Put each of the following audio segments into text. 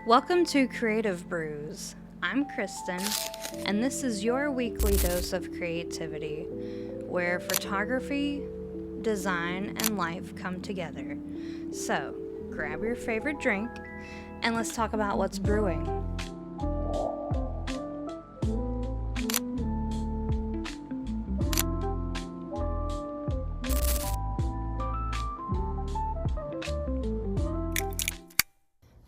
Welcome to Creative Brews. I'm Kristen, and this is your weekly dose of creativity, where photography, design, and life come together. So, grab your favorite drink, and let's talk about what's brewing.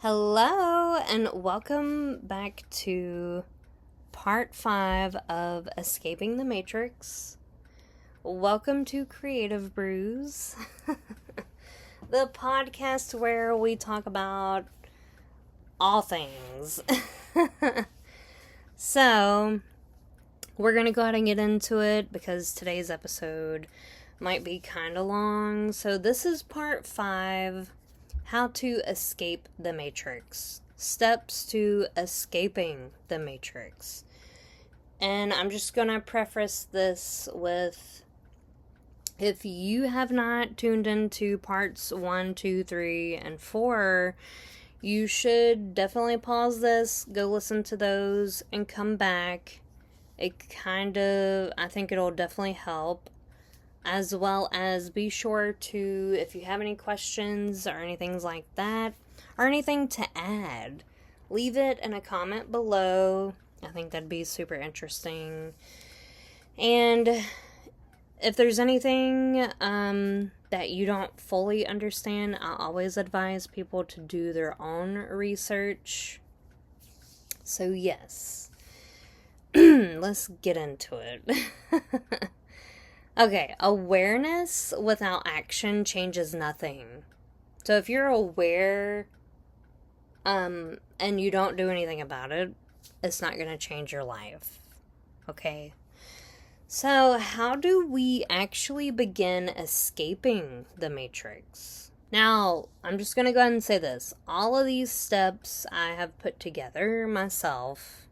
Hello, and welcome back to part 5 of Escaping the Matrix. Welcome to Creative Brews, the podcast where we talk about all things. So, we're going to go ahead and get into it because today's episode might be kind of long. So, this is part 5. How to escape the Matrix. Steps to escaping the Matrix. And I'm just going to preface this with, if you have not tuned into parts 1, 2, 3, and 4, you should definitely pause this, go listen to those, and come back. I think it'll definitely help. As well as be sure to, if you have any questions or anything like that, or anything to add, leave it in a comment below. I think that'd be super interesting. And if there's anything that you don't fully understand, I always advise people to do their own research. So yes, let's get into it. Okay, awareness without action changes nothing. So if you're aware, and you don't do anything about it, it's not going to change your life. Okay? So how do we actually begin escaping the Matrix? Now, I'm just going to go ahead and say this. All of these steps I have put together myself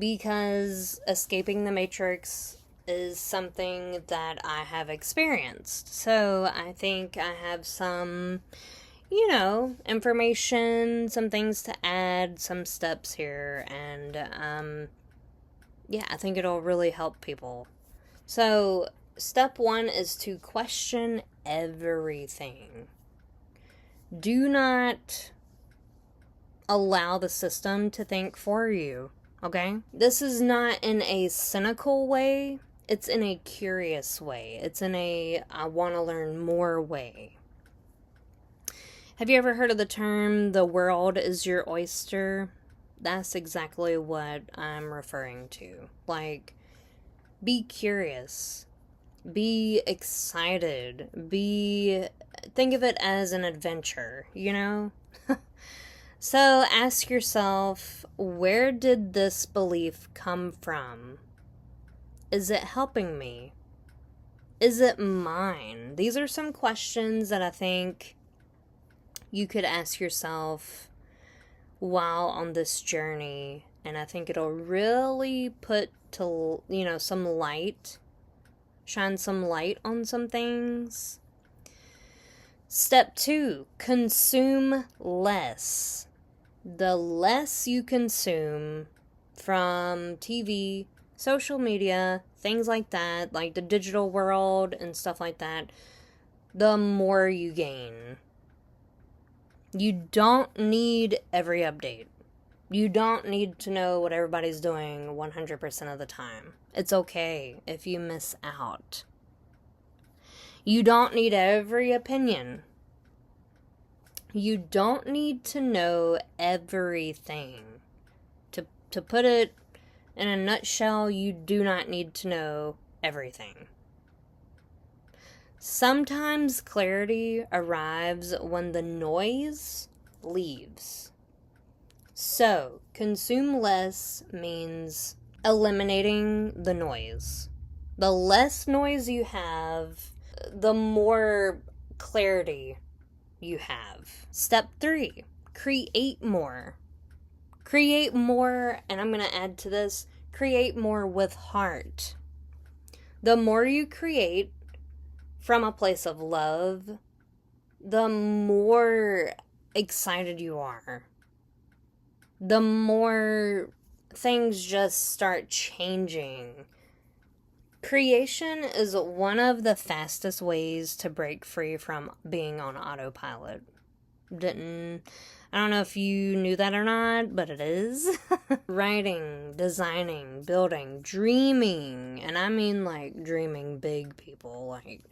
because escaping the Matrix is something that I have experienced. So I think I have some, information, some things to add, some steps here, and I think it'll really help people. So step 1 is to question everything. Do not allow the system to think for you, okay? This is not in a cynical way. It's in a curious way. It's in a I want to learn more way. Have you ever heard of the term, the world is your oyster? That's exactly what I'm referring to. Like, be curious. Be excited. Think of it as an adventure, So ask yourself, where did this belief come from? Is it helping me? Is it mine? These are some questions that I think you could ask yourself while on this journey. And I think it'll really put some light, shine some light on some things. Step 2, consume less. The less you consume from TV, social media, things like that, like the digital world and stuff like that, the more you gain. You don't need every update. You don't need to know what everybody's doing 100% of the time. It's okay if you miss out. You don't need every opinion. You don't need to know everything. To put it in a nutshell, you do not need to know everything. Sometimes clarity arrives when the noise leaves. So, consume less means eliminating the noise. The less noise you have, the more clarity you have. Step 3, create more. Create more, and I'm going to add to this, create more with heart. The more you create from a place of love, the more excited you are. the more things just start changing. Creation is one of the fastest ways to break free from being on autopilot. I don't know if you knew that or not, but it is. Writing, designing, building, dreaming, and I mean like dreaming big, people, like,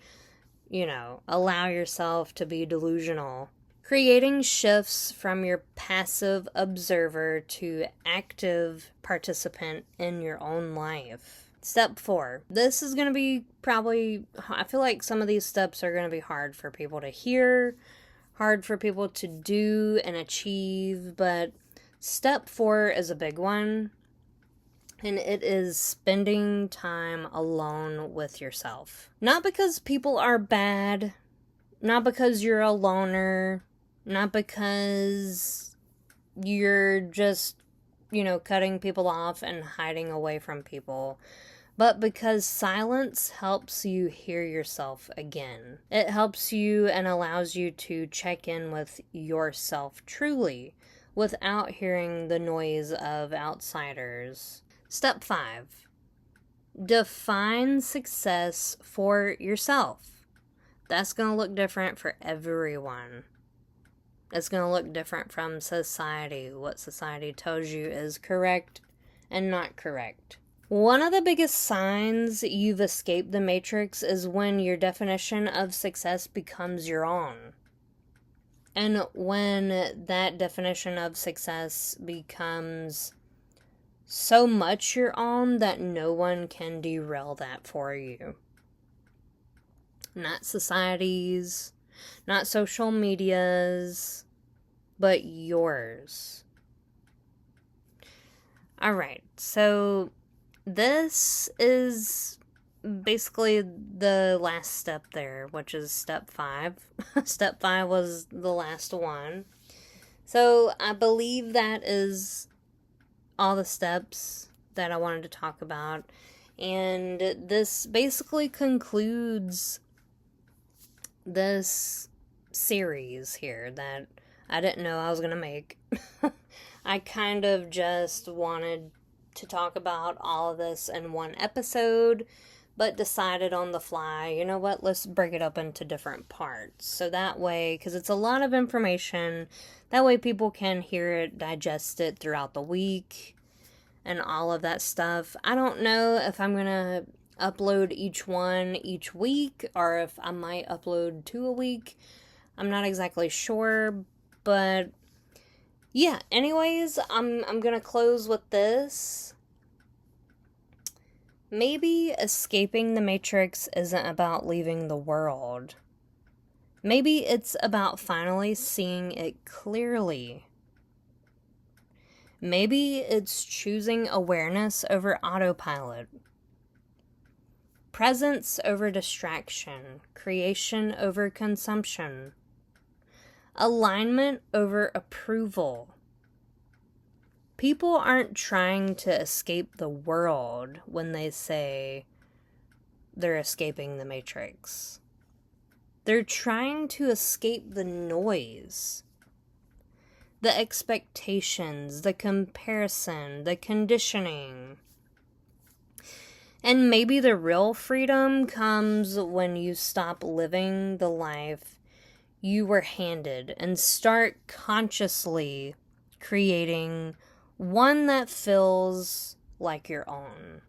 allow yourself to be delusional. Creating shifts from your passive observer to active participant in your own life. Step 4. This is going to be I feel like some of these steps are going to be hard for people to hear, hard for people to do and achieve, but step 4 is a big one, and it is spending time alone with yourself. Not because people are bad, not because you're a loner, not because you're just, cutting people off and hiding away from people, but because silence helps you hear yourself again. It helps you and allows you to check in with yourself truly without hearing the noise of outsiders. Step 5. Define success for yourself. That's going to look different for everyone. It's going to look different from society, what society tells you is correct and not correct. One of the biggest signs you've escaped the matrix is when your definition of success becomes your own. And when that definition of success becomes so much your own that no one can derail that for you. Not society's, not social media's, but yours. Alright, so this is basically the last step there, which is step 5. Step 5 was the last one. So I believe that is all the steps that I wanted to talk about. And this basically concludes this series here that I didn't know I was going to make. I kind of just wanted to talk about all of this in one episode, but decided on the fly, you know what, let's break it up into different parts. So that way, because it's a lot of information, that way people can hear it, digest it throughout the week, and all of that stuff. I don't know if I'm going to upload each one each week, or if I might upload 2 a week. I'm not exactly sure, but yeah, anyways, I'm going to close with this. Maybe escaping the matrix isn't about leaving the world. Maybe it's about finally seeing it clearly. Maybe it's choosing awareness over autopilot. Presence over distraction. Creation over consumption. Alignment over approval. People aren't trying to escape the world when they say they're escaping the matrix. They're trying to escape the noise, the expectations, the comparison, the conditioning. And maybe the real freedom comes when you stop living the life you were handed and start consciously creating one that feels like your own.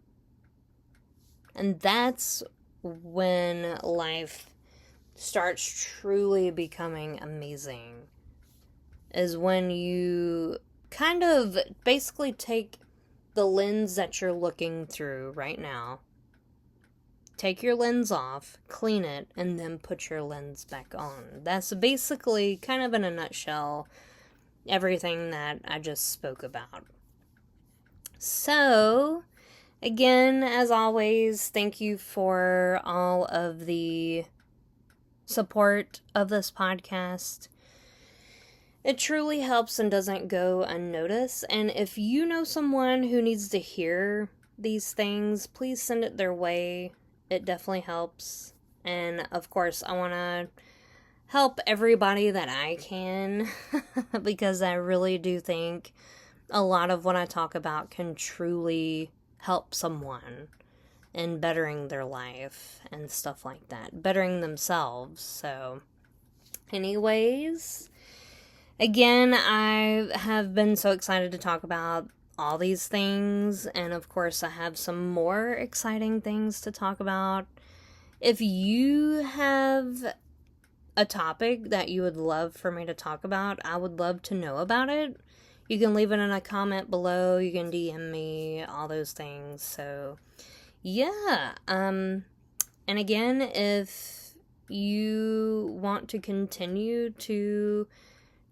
And that's when life starts truly becoming amazing. Is when you kind of basically take the lens that you're looking through right now, take your lens off, clean it, and then put your lens back on. That's basically, kind of in a nutshell, everything that I just spoke about. So, again, as always, thank you for all of the support of this podcast. It truly helps and doesn't go unnoticed. And if you know someone who needs to hear these things, please send it their way. It definitely helps. And of course, I want to help everybody that I can because I really do think a lot of what I talk about can truly help someone in bettering their life and stuff like that, bettering themselves. So, anyways, again, I have been so excited to talk about all these things, and of course, I have some more exciting things to talk about. If you have a topic that you would love for me to talk about, I would love to know about it. You can leave it in a comment below, you can DM me, all those things. So, yeah. And again, if you want to continue to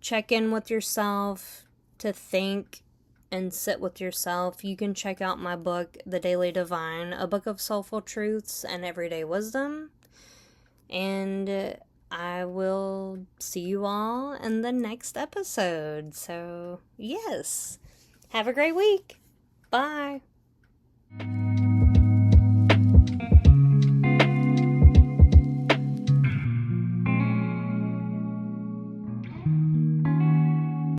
check in with yourself, to think and sit with yourself, you can check out my book, The Daily Divine, a book of soulful truths and everyday wisdom. And I will see you all in the next episode. So, yes. Have a great week. Bye.